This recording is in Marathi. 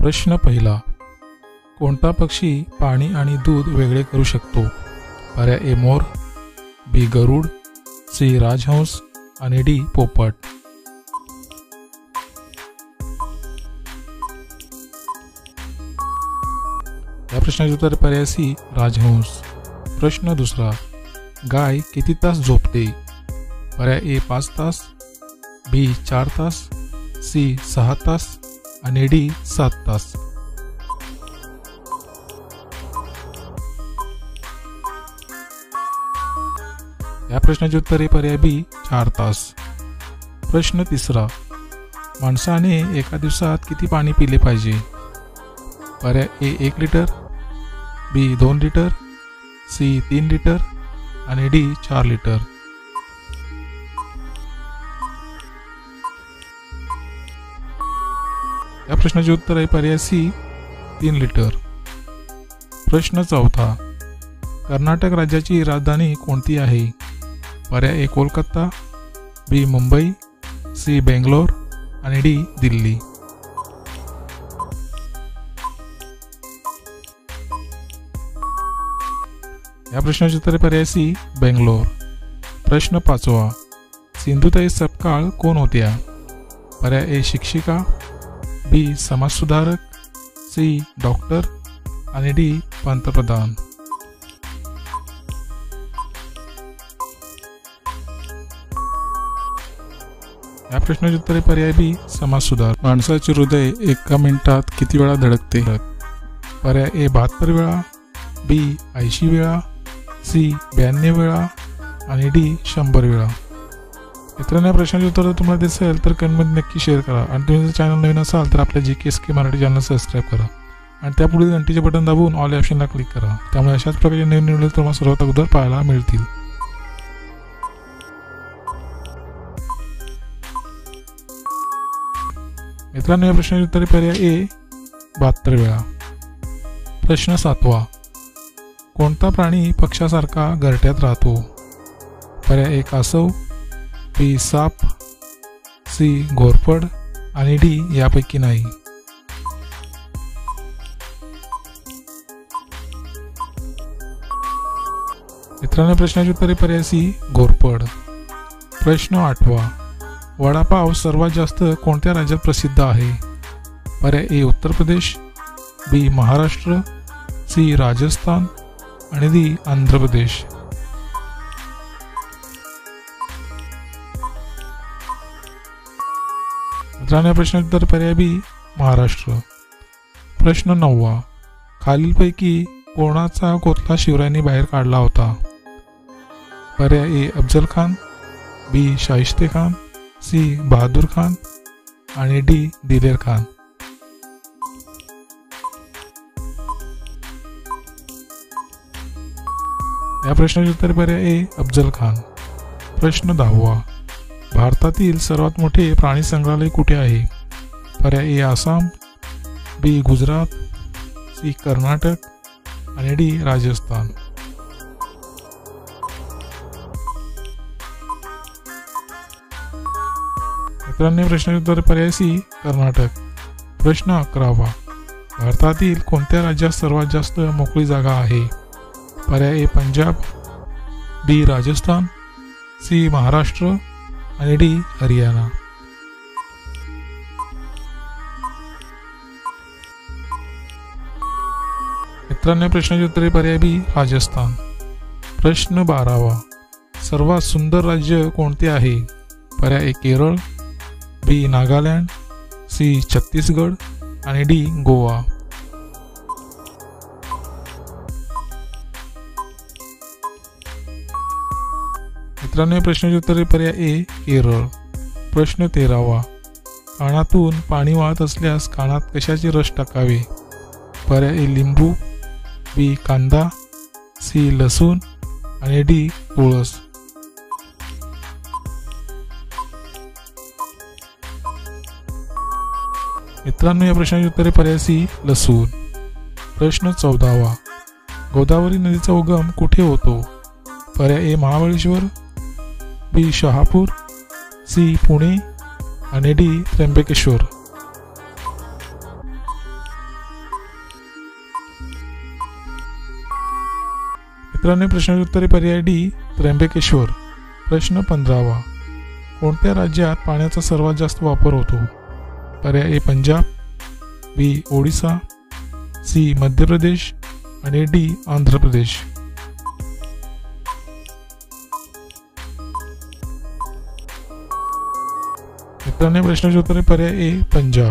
प्रश्न पहिला, कोणता पक्षी पाणी आणि दूध वेगळे करू शकतो? पर्याय ए मोर, बी गरुड, सी राजहंस आणि डी पोपट. या प्रश्नाचे उत्तर पर्याय सी राजहंस. प्रश्न दुसरा, गाय किती तास झोपते? पर्याय ए 5 तास, बी 4 तास, सी 6 तास आणि डी 7 तास. या प्रश्नाचे उत्तर पर्याय बी 4 तास. प्रश्न तिसरा, माणसाने एका दिवसात किती पाणी पिले पाहिजे? पर्याय ए 1 लिटर, बी 2 लिटर, सी 3 लिटर आणि डी 4 लिटर. या प्रश्नाचे उत्तर आहे पर्याय सी 3 लिटर. प्रश्न चौथा, कर्नाटक राज्याची राजधानी कोणती आहे? पर्याय ए कोलकाता, बी मुंबई, सी बेंगलोर आणि डी दिल्ली. या प्रश्नाचे उत्तर पर्याय सी बेंगलोर. प्रश्न पाचवा, सिंधुताई सपकाळ कोण होत्या? पर्याय ए शिक्षिका, बी समाजसुधारक, सी डॉक्टर आणि डी पंतप्रधान. या प्रश्नाचे उत्तर पर्याय बी समाजसुधारक. माणसाचे हृदय एका मिनिटात किती वेळा धडकते? पर्याय ए 72 वेळा, बी 80 वेळा, सी 92 वेळा आणि डी 100 वेळा. मित्रांनो, या प्रश्नाचे उत्तर तुम्हाला दिसेल तर कमेंटमध्ये नक्की शेअर करा आणि तुम्ही जर चॅनल नवीन असाल तर आपल्या GKSK मराठी चॅनल सबस्क्राईब करा आणि त्यापुढील घंटीचे बटन दाबून ऑल या ऑप्शनला क्लिक करा. त्यामुळे अशाच प्रकारचे नवीन व्हिडिओ तुम्हाला सर्वात अगोदर पाहायला मिळतील. मित्रांनो, या प्रश्नाचे उत्तर पर्याय ए 72 वेळा. प्रश्न सातवा, कोणता प्राणी पक्षासारखा घरट्यात राहतो? पर्याय ए कासव, बी साप, सी घोरपड आणि डी यापैकी नाही. मित्रांनो, प्रश्नाचे उत्तर पर्याय सी घोरपड. प्रश्न आठवा, वडापाव सर्वात जास्त कोणत्या राज्यात प्रसिद्ध आहे? पर्याय ए उत्तर प्रदेश, बी महाराष्ट्र, सी राजस्थान आणि डी आंध्र प्रदेश. मित्रांनो, प्रश्नाचे उत्तर पर्याय बी महाराष्ट्र. प्रश्न 9वा, खालीलपैकी कोणाचा कोथळा शिवरायांनी बाहेर काढला होता? पर्याय ए अफजल खान, बी शाहिस्ते खान, सी बहादूर खान आणि डी दिलेर खान. या प्रश्नाचे उत्तर पर्याय ए अफजल खान. प्रश्न 10वा, भारतातील सर्वात मोठे प्राणी संग्रहालय कुठे आहे? पर्याय ए आसाम, बी गुजरात, सी कर्नाटक आणि डी राजस्थान. मित्रांनो, प्रश्नाचे उत्तर पर्याय सी कर्नाटक. प्रश्न 11वा, भारतातील कोणत्या राज्यात सर्वात जास्त मोकळी जागा आहे? पर्याय ए पंजाब, बी राजस्थान, सी महाराष्ट्र आणि डी हरियाणा. मित्रांनो, प्रश्नाचे उत्तर पर्याय बी राजस्थान. प्रश्न 12वा, सर्वात सुंदर राज्य कोणते आहे? पर्याय ए केरळ, बी नागालँड, सी छत्तीसगड आणि डी गोवा. मित्रांनो, प्रश्नाचे उत्तर पर्याय ए केरळ. प्रश्न 13वा, कानातून पाणी वाहत असल्यास कानात कशाचे रस टाकावे? पर्याय ए लिंबू, बी कांदा, सी लसूण आणि डी तुळस. मित्रांनो, या प्रश्नाचे उत्तर पर्याय सी लसूण. प्रश्न 14वा, गोदावरी नदीचा उगम कुठे होतो? पर्याय ए महाबळेश्वर, बी शहापूर, सी पुणे आणि डी त्र्यंबकेश्वर. मित्रांनो, प्रश्नाचे उत्तरे पर्याय डी त्र्यंबकेश्वर. प्रश्न 15वा. कोणत्या राज्यात पाण्याचा सर्वात जास्त वापर होतो? पर्याय ए पंजाब, बी ओडिसा, सी मध्य प्रदेश आणि डी आंध्र प्रदेश. मित्रांनो, प्रश्नाचे उत्तर पर्याय ए पंजाब.